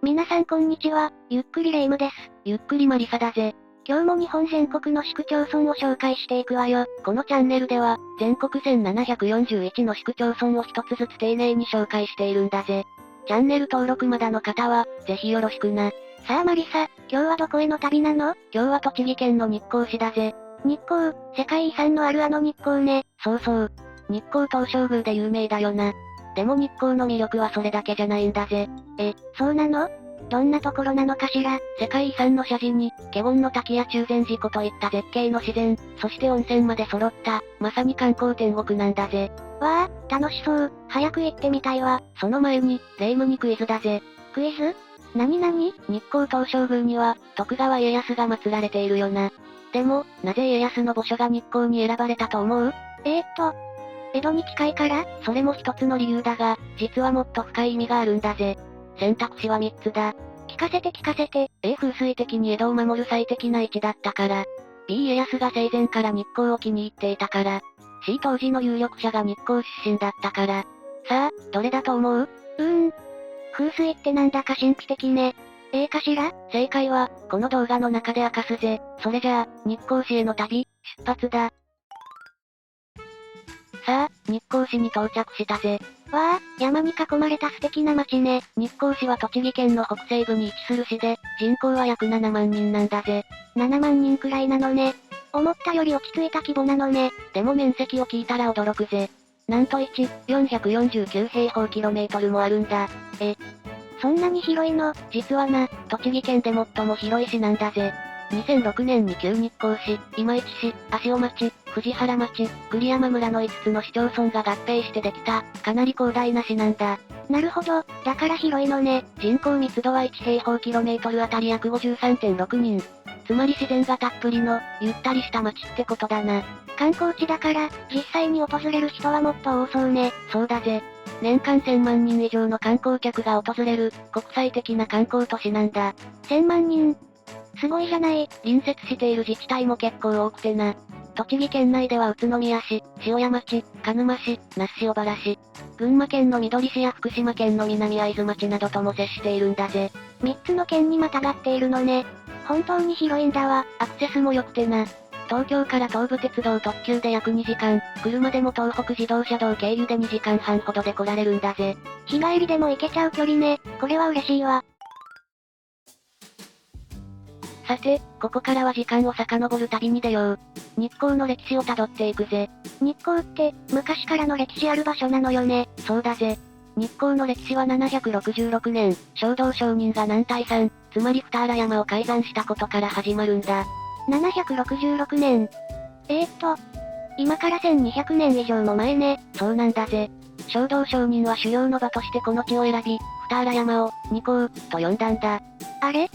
皆さんこんにちは、ゆっくりレ夢ムです。ゆっくりマリサだぜ。今日も日本全国の市区町村を紹介していくわよ。このチャンネルでは、全国1741の市区町村を一つずつ丁寧に紹介しているんだぜ。チャンネル登録まだの方は、ぜひよろしくな。さあマリサ、今日はどこへの旅なの？今日は栃木県の日光市だぜ。日光、世界遺産のあるあの日光ね。そうそう。日光東照宮で有名だよな。でも日光の魅力はそれだけじゃないんだぜ。そうなの？どんなところなのかしら？世界遺産の社寺に、華厳の滝や中禅寺湖といった絶景の自然、そして温泉まで揃った、まさに観光天国なんだぜ。わあ、楽しそう。早く行ってみたいわ。その前に、レ夢ムにクイズだぜ。クイズ？なになに？日光東照宮には、徳川家康が祀られているよな。でも、なぜ家康の墓所が日光に選ばれたと思う？江戸に近いから？それも一つの理由だが、実はもっと深い意味があるんだぜ。選択肢は3つだ。聞かせて。A 風水的に江戸を守る最適な位置だったから。B 家康が生前から日光を気に入っていたから。C 当時の有力者が日光出身だったから。さあ、どれだと思う？風水ってなんだか神秘的ね。A かしら？正解は、この動画の中で明かすぜ。それじゃあ、日光市への旅、出発だ。さあ、日光市に到着したぜ。わあ、山に囲まれた素敵な街ね。日光市は栃木県の北西部に位置する市で、人口は約7万人なんだぜ。7万人くらいなのね。思ったより落ち着いた規模なのね。でも面積を聞いたら驚くぜ。なんと449平方キロメートルもあるんだ。そんなに広いの？実はな、栃木県で最も広い市なんだぜ。2006年に旧日光市、今市市、足尾町、藤原町、栗山村の5つの市町村が合併してできた、かなり広大な市なんだ。なるほど、だから広いのね。人口密度は1平方キロメートルあたり約53.6人。つまり自然がたっぷりの、ゆったりした街ってことだな。観光地だから、実際に訪れる人はもっと多そうね。そうだぜ。年間1000万人以上の観光客が訪れる、国際的な観光都市なんだ。1000万人？すごいじゃない。隣接している自治体も結構多くてな。栃木県内では宇都宮市、塩谷町、鹿沼市、那須塩原市、群馬県のみどり市や福島県の南会津町などとも接しているんだぜ。3つの県にまたがっているのね。本当に広いんだわ。アクセスも良くてな。東京から東武鉄道特急で約2時間、車でも東北自動車道経由で2時間半ほどで来られるんだぜ。日帰りでも行けちゃう距離ね。これは嬉しいわ。さて、ここからは時間を遡る旅に出よう。日光の歴史をたどっていくぜ。日光って、昔からの歴史ある場所なのよね。そうだぜ。日光の歴史は766年、正道上人が男体山、つまり二荒山を開山したことから始まるんだ。766年。今から1200年以上も前ね。そうなんだぜ。正道上人は修行の場としてこの地を選び、二荒山を、日光、と呼んだんだ。あれ？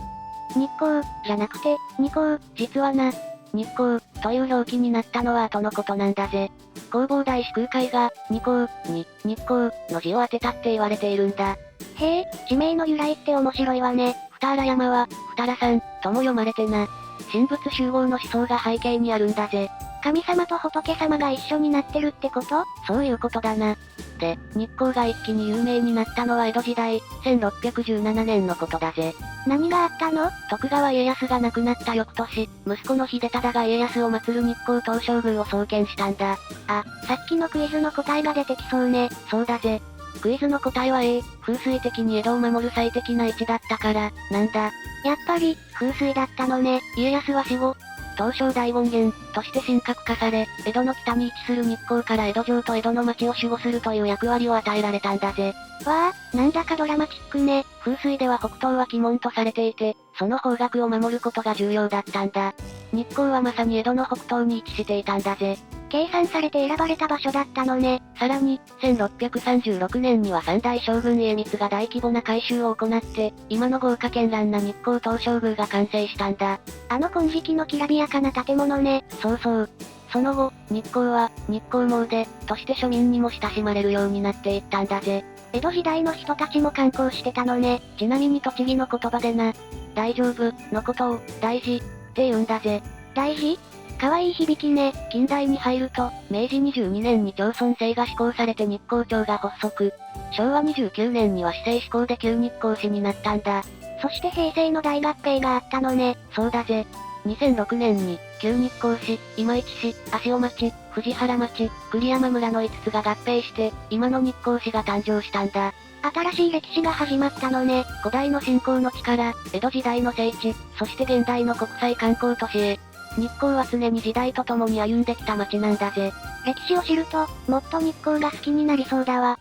日光、じゃなくて、二光。実はな、日光、という表記になったのは後のことなんだぜ。弘法大師空海が、二光、に、日光、の字を当てたって言われているんだ。へえ、地名の由来って面白いわね。二荒山は、二荒山、とも読まれてな。神仏集合の思想が背景にあるんだぜ。神様と仏様が一緒になってるってこと？そういうことだな。で、日光が一気に有名になったのは江戸時代、1617年のことだぜ。何があったの？徳川家康が亡くなった翌年、息子の秀忠が家康を祀る日光東照宮を創建したんだ。あ、さっきのクイズの答えが出てきそうね。そうだぜ。クイズの答えは A、風水的に江戸を守る最適な位置だったから、なんだ。やっぱり、風水だったのね。家康は死後、東照大権現として神格化され、江戸の北に位置する日光から江戸城と江戸の町を守護するという役割を与えられたんだぜ。わあ、なんだかドラマチックね。風水では北東は鬼門とされていて、その方角を守ることが重要だったんだ。日光はまさに江戸の北東に位置していたんだぜ。計算されて選ばれた場所だったのね。さらに、1636年には三代将軍家光が大規模な改修を行って、今の豪華絢爛な日光東照宮が完成したんだ。あの金色のきらびやかな建物ね。そうそう。その後、日光は、日光詣として庶民にも親しまれるようになっていったんだぜ。江戸時代の人たちも観光してたのね。ちなみに栃木の言葉でな、大丈夫、のことを、大事、って言うんだぜ。大事？かわいい響きね。近代に入ると、明治22年に町村制が施行されて日光町が発足。昭和29年には市制施行で旧日光市になったんだ。そして平成の大合併があったのね。そうだぜ。2006年に、旧日光市、今市市、足尾町、藤原町、栗山村の5つが合併して、今の日光市が誕生したんだ。新しい歴史が始まったのね。古代の信仰の力、江戸時代の聖地、そして現代の国際観光都市へ。日光は常に時代と共に歩んできた街なんだぜ。歴史を知ると、もっと日光が好きになりそうだわ。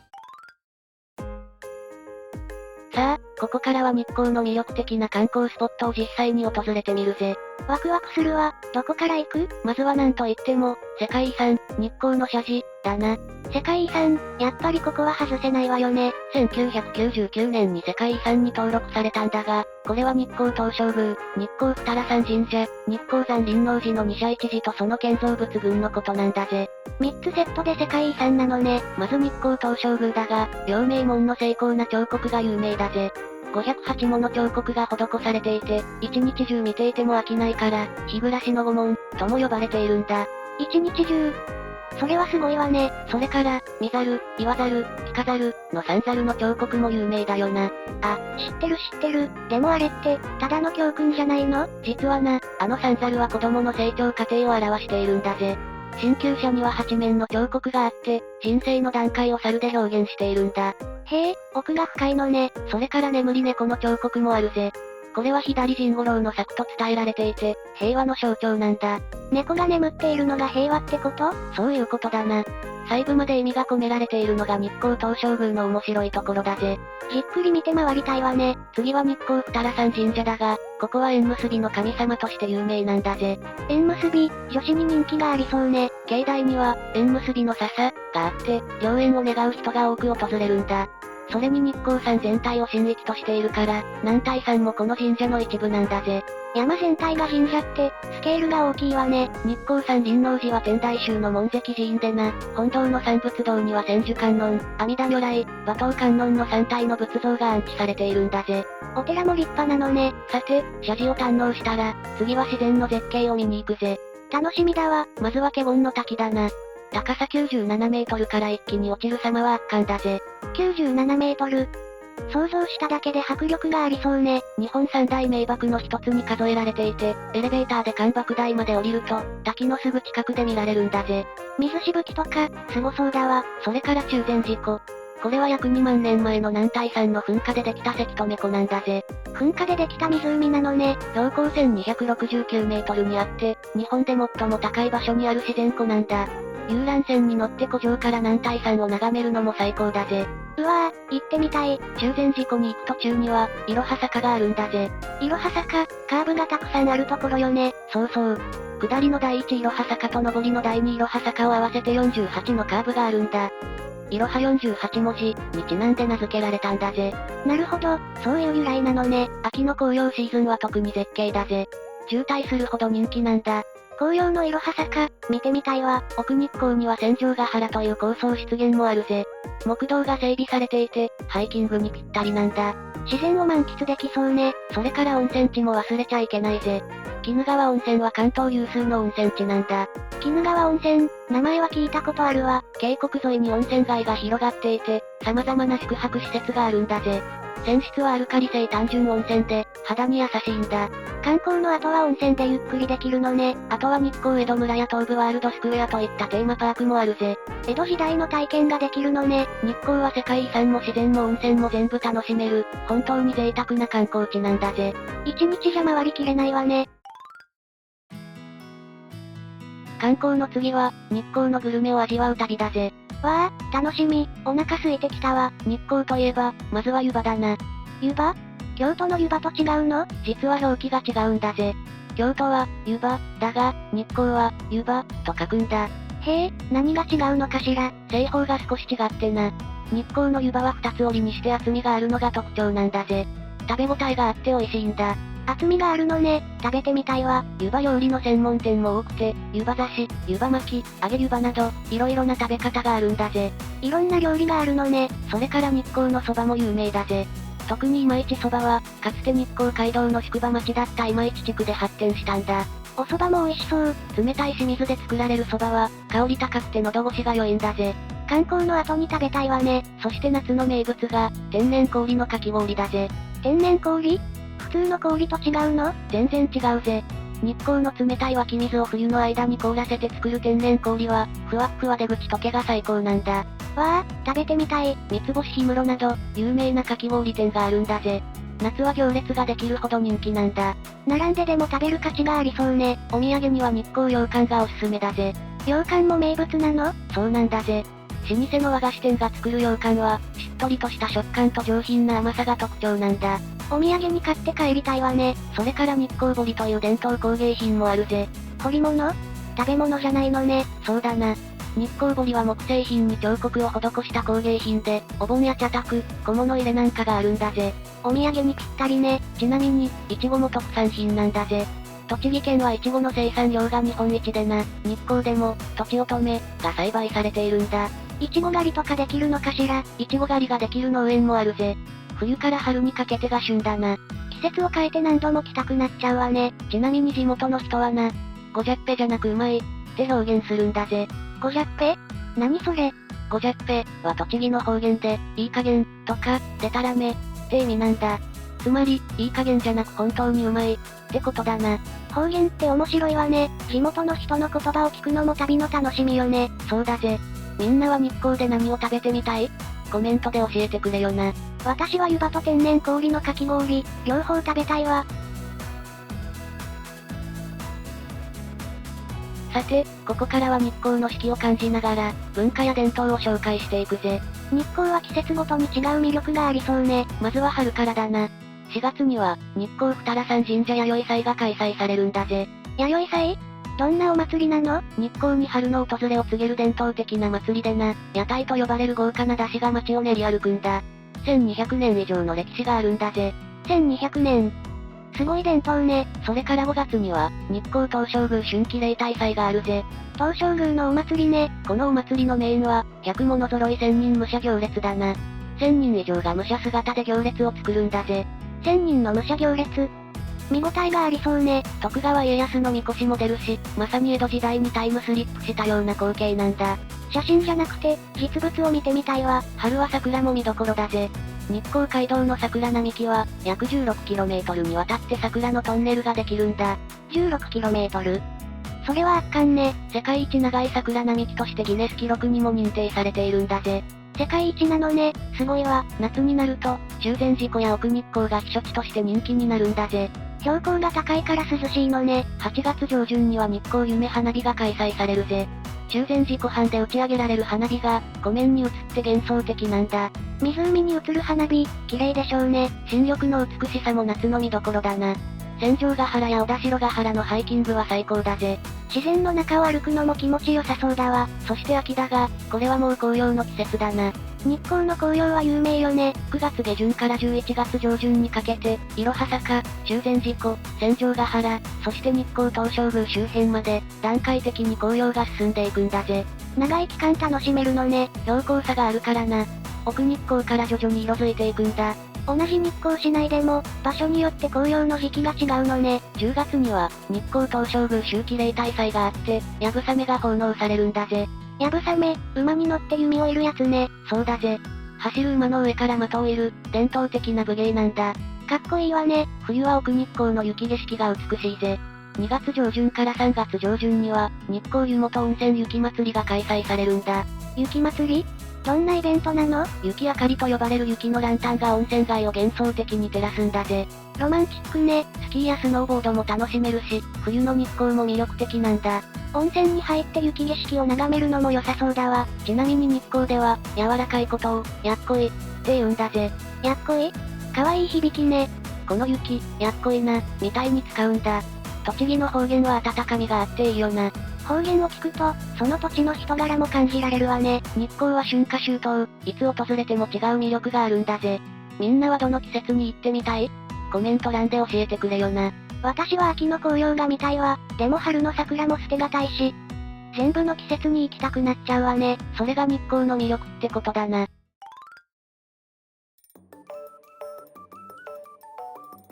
さあ、ここからは日光の魅力的な観光スポットを実際に訪れてみるぜ。ワクワクするわ。どこから行く？まずはなんといっても、世界遺産、日光の社寺、だな。世界遺産、やっぱりここは外せないわよね。1999年に世界遺産に登録されたんだが、これは日光東照宮、日光二良山神社、日光山輪王寺の二社一寺とその建造物群のことなんだぜ。3つセットで世界遺産なのね。まず日光東照宮だが、陽明門の精巧な彫刻が有名だぜ。508もの彫刻が施されていて、一日中見ていても飽きないから、日暮らしの御門、とも呼ばれているんだ。一日中。それはすごいわね。それから、見猿、岩猿、着飾の三猿の彫刻も有名だよな。あ、知ってる。でもあれって、ただの教訓じゃないの？実はな、あの三猿は子供の成長過程を表しているんだぜ。神厩舎には8面の彫刻があって、人生の段階を猿で表現しているんだ。へえ、奥が深いのね。それから眠り猫の彫刻もあるぜ。これは左陣五郎の作と伝えられていて、平和の象徴なんだ。猫が眠っているのが平和ってこと？そういうことだな。細部まで意味が込められているのが日光東照宮の面白いところだぜ。じっくり見て回りたいわね。次は日光二良山神社だが、ここは縁結びの神様として有名なんだぜ。縁結び、女子に人気がありそうね。境内には、縁結びの笹、があって、良縁を願う人が多く訪れるんだ。それに日光山全体を神域としているから、男体山もこの神社の一部なんだぜ。山全体が神社って、スケールが大きいわね。日光山輪王寺は天台宗の門跡寺院でな、本堂の三仏堂には千手観音、阿弥陀如来、馬頭観音の3体の仏像が安置されているんだぜ。お寺も立派なのね。さて、社寺を堪能したら、次は自然の絶景を見に行くぜ。楽しみだわ。まずは華厳の滝だな。高さ97メートルから一気に落ちる様は圧巻だぜ。97メートル。想像しただけで迫力がありそうね。日本三大名瀑の一つに数えられていて、エレベーターで関瀑台まで降りると、滝のすぐ近くで見られるんだぜ。水しぶきとか、すごそうだわ。それから中禅寺湖。これは約2万年前の男体山の噴火でできたせき止め湖なんだぜ。噴火でできた湖なのね。標高1269メートルにあって、日本で最も高い場所にある自然湖なんだ。遊覧船に乗って湖上から男体山を眺めるのも最高だぜ。うわぁ、行ってみたい。中禅寺湖に行く途中には、いろは坂があるんだぜ。いろは坂、カーブがたくさんあるところよね。そうそう。下りの第1いろは坂と上りの第2いろは坂を合わせて48のカーブがあるんだ。いろは48文字にちなんで名付けられたんだぜ。なるほど、そういう由来なのね。秋の紅葉シーズンは特に絶景だぜ。渋滞するほど人気なんだ。紅葉のいろは坂、見てみたいわ。奥日光には千丈ヶ原という高層湿原もあるぜ。木道が整備されていて、ハイキングにぴったりなんだ。自然を満喫できそうね。それから温泉地も忘れちゃいけないぜ。鬼怒川温泉は関東有数の温泉地なんだ。鬼怒川温泉、名前は聞いたことあるわ。渓谷沿いに温泉街が広がっていて、様々な宿泊施設があるんだぜ。泉質はアルカリ性単純温泉で、肌に優しいんだ。観光の後は温泉でゆっくりできるのね。あとは日光江戸村や東武ワールドスクエアといったテーマパークもあるぜ。江戸時代の体験ができるのね。日光は世界遺産も自然も温泉も全部楽しめる、本当に贅沢な観光地なんだぜ。一日じゃ回りきれないわね。観光の次は、日光のグルメを味わう旅だぜ。わあ、楽しみ。お腹空いてきたわ。日光といえば、まずは湯葉だな。湯葉？京都の湯葉と違うの？実は表記が違うんだぜ。京都は、湯葉、だが、日光は、湯葉、と書くんだ。へえ、何が違うのかしら。製法が少し違ってな。日光の湯葉は二つ折りにして厚みがあるのが特徴なんだぜ。食べ応えがあって美味しいんだ。厚みがあるのね。食べてみたいわ。湯葉料理の専門店も多くて、湯葉刺し、湯葉巻き、揚げ湯葉など、いろいろな食べ方があるんだぜ。いろんな料理があるのね。それから日光のそばも有名だぜ。特に今市そばは、かつて日光街道の宿場町だった今市地区で発展したんだ。お蕎麦も美味しそう。冷たい清水で作られる蕎麦は、香り高くて喉越しが良いんだぜ。観光の後に食べたいわね。そして夏の名物が、天然氷のかき氷だぜ。天然氷？普通の氷と違うの？全然違うぜ。日光の冷たい湧き水を冬の間に凍らせて作る天然氷は、ふわっふわで口溶けが最高なんだ。わあ、食べてみたい。三つ星氷室など、有名なかき氷店があるんだぜ。夏は行列ができるほど人気なんだ。並んででも食べる価値がありそうね。お土産には日光羊羹がおすすめだぜ。羊羹も名物なの？そうなんだぜ。老舗の和菓子店が作る羊羹は、しっとりとした食感と上品な甘さが特徴なんだ。お土産に買って帰りたいわね。それから日光彫という伝統工芸品もあるぜ。彫り物？食べ物じゃないのね。そうだな。日光彫は木製品に彫刻を施した工芸品で、お盆や茶卓、小物入れなんかがあるんだぜ。お土産にぴったりね。ちなみに、イチゴも特産品なんだぜ。栃木県はイチゴの生産量が日本一でな、日光でも、とちおとめ、が栽培されているんだ。イチゴ狩りとかできるのかしら？イチゴ狩りができる農園もあるぜ。冬から春にかけてが旬だな。季節を変えて何度も来たくなっちゃうわね。ちなみに地元の人はな、ごじゃっぺじゃなくうまい、って表現するんだぜ。ごじゃっぺ？何それ？ごじゃっぺは栃木の方言で、いい加減、とか、でたらめ、って意味なんだ。つまり、いい加減じゃなく本当にうまい、ってことだな。方言って面白いわね。地元の人の言葉を聞くのも旅の楽しみよね。そうだぜ。みんなは日光で何を食べてみたい？コメントで教えてくれよな。私は湯葉と天然氷のかき氷、両方食べたいわ。さて、ここからは日光の四季を感じながら、文化や伝統を紹介していくぜ。日光は季節ごとに違う魅力がありそうね。まずは春からだな。4月には、日光二良山神社弥生祭が開催されるんだぜ。弥生祭？どんなお祭りなの？日光に春の訪れを告げる伝統的な祭りでな、屋台と呼ばれる豪華な出汁が街を練り歩くんだ。1200年以上の歴史があるんだぜ。1200年。すごい伝統ね。それから5月には、日光東照宮春季例大祭があるぜ。東照宮のお祭りね。このお祭りのメインは、100もの揃い1000人武者行列だな。1000人以上が武者姿で行列を作るんだぜ。1000人の武者行列。見応えがありそうね。徳川家康の神輿も出るし、まさに江戸時代にタイムスリップしたような光景なんだ。写真じゃなくて、実物を見てみたいわ。春は桜も見どころだぜ。日光街道の桜並木は、約 16km にわたって桜のトンネルができるんだ。16km？それは圧巻ね。世界一長い桜並木としてギネス記録にも認定されているんだぜ。世界一なのね。すごいわ。夏になると、中禅寺湖や奥日光が避暑地として人気になるんだぜ。標高が高いから涼しいのね。8月上旬には日光夢花火が開催されるぜ。中禅寺湖畔で打ち上げられる花火が、湖面に映って幻想的なんだ。湖に映る花火、綺麗でしょうね。新緑の美しさも夏の見どころだな。戦場ヶ原や小田代ヶ原のハイキングは最高だぜ。自然の中を歩くのも気持ちよさそうだわ。そして秋だが、これはもう紅葉の季節だな。日光の紅葉は有名よね。9月下旬から11月上旬にかけて、いろは坂、中禅寺湖、戦場ヶ原、そして日光東照宮周辺まで、段階的に紅葉が進んでいくんだぜ。長い期間楽しめるのね。標高差があるからな。奥日光から徐々に色づいていくんだ。同じ日光市内でも、場所によって紅葉の時期が違うのね。10月には、日光東照宮秋季例大祭があって、やぶさめが奉納されるんだぜ。やぶさめ、馬に乗って弓を射るやつね。そうだぜ。走る馬の上から的を射る、伝統的な武芸なんだ。かっこいいわね。冬は奥日光の雪景色が美しいぜ。2月上旬から3月上旬には、日光湯本温泉雪祭りが開催されるんだ。雪祭り？どんなイベントなの？雪明かりと呼ばれる雪のランタンが温泉街を幻想的に照らすんだぜ。ロマンチックね。スキーやスノーボードも楽しめるし、冬の日光も魅力的なんだ。温泉に入って雪景色を眺めるのも良さそうだわ。ちなみに日光では、柔らかいことを、やっこい、って言うんだぜ。やっこい？かわいい響きね。この雪、やっこいな、みたいに使うんだ。栃木の方言は温かみがあっていいよな。方言を聞くと、その土地の人柄も感じられるわね。日光は春夏秋冬、いつ訪れても違う魅力があるんだぜ。みんなはどの季節に行ってみたい？コメント欄で教えてくれよな。私は秋の紅葉が見たいわ。でも春の桜も捨てがたいし。全部の季節に行きたくなっちゃうわね。それが日光の魅力ってことだな。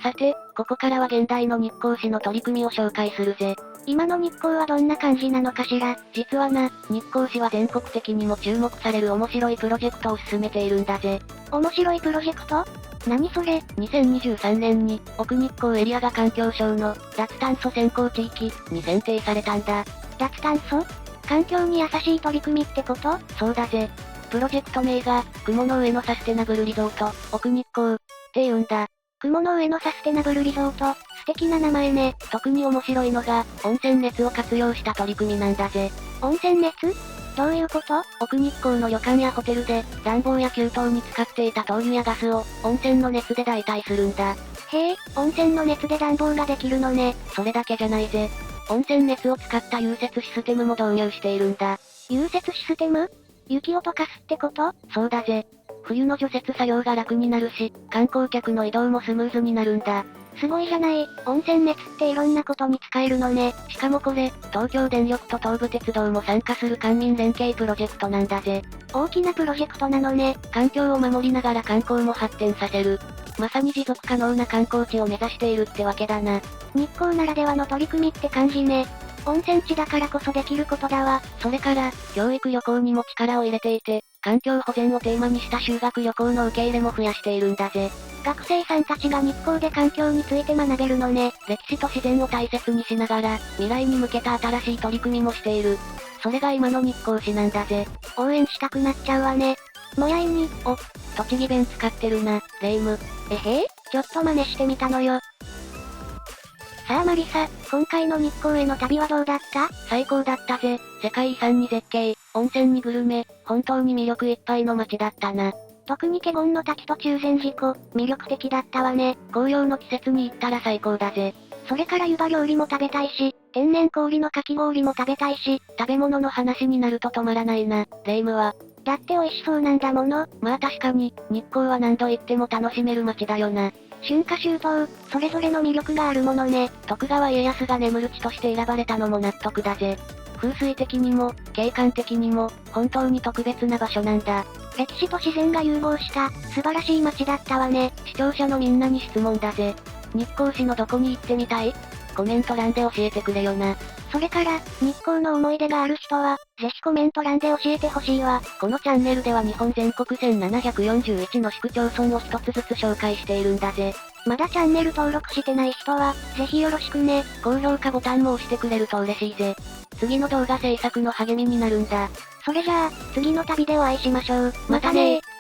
さて、ここからは現代の日光市の取り組みを紹介するぜ。今の日光はどんな感じなのかしら。実はな、日光市は全国的にも注目される面白いプロジェクトを進めているんだぜ。面白いプロジェクト？何それ？ 2023年に、奥日光エリアが環境省の脱炭素先行地域に選定されたんだ。脱炭素？環境に優しい取り組みってこと？そうだぜ。プロジェクト名が、雲の上のサステナブルリゾート、奥日光って言うんだ。雲の上のサステナブルリゾート、素敵な名前ね。特に面白いのが、温泉熱を活用した取り組みなんだぜ。温泉熱？どういうこと？奥日光の旅館やホテルで、暖房や給湯に使っていた灯油やガスを、温泉の熱で代替するんだ。へえ、温泉の熱で暖房ができるのね。それだけじゃないぜ。温泉熱を使った融雪システムも導入しているんだ。融雪システム？雪を溶かすってこと？そうだぜ。冬の除雪作業が楽になるし、観光客の移動もスムーズになるんだ。すごいじゃない。温泉熱っていろんなことに使えるのね。しかもこれ、東京電力と東武鉄道も参加する官民連携プロジェクトなんだぜ。大きなプロジェクトなのね。環境を守りながら観光も発展させる。まさに持続可能な観光地を目指しているってわけだな。日光ならではの取り組みって感じね。温泉地だからこそできることだわ。それから、教育旅行にも力を入れていて、環境保全をテーマにした修学旅行の受け入れも増やしているんだぜ。学生さんたちが日光で環境について学べるのね。歴史と自然を大切にしながら、未来に向けた新しい取り組みもしている。それが今の日光市なんだぜ。応援したくなっちゃうわね。もやいに、栃木弁使ってるな、レイム。えへえ、ちょっと真似してみたのよ。さあマリサ、今回の日光への旅はどうだった？最高だったぜ。世界遺産に絶景、温泉にグルメ、本当に魅力いっぱいの街だったな。特に華厳の滝と中禅寺湖、魅力的だったわね。紅葉の季節に行ったら最高だぜ。それから湯葉料理も食べたいし、天然氷のかき氷も食べたいし、食べ物の話になると止まらないな、レイムは。だって美味しそうなんだもの。まあ確かに、日光は何度行っても楽しめる街だよな。春夏秋冬、それぞれの魅力があるものね。徳川家康が眠る地として選ばれたのも納得だぜ。風水的にも、景観的にも、本当に特別な場所なんだ。歴史と自然が融合した、素晴らしい街だったわね。視聴者のみんなに質問だぜ。日光市のどこに行ってみたい？コメント欄で教えてくれよな。それから、日光の思い出がある人は、ぜひコメント欄で教えてほしいわ。このチャンネルでは日本全国1741の市区町村を一つずつ紹介しているんだぜ。まだチャンネル登録してない人は、ぜひよろしくね。高評価ボタンも押してくれると嬉しいぜ。次の動画制作の励みになるんだ。それじゃあ、次の旅でお会いしましょう。またねー。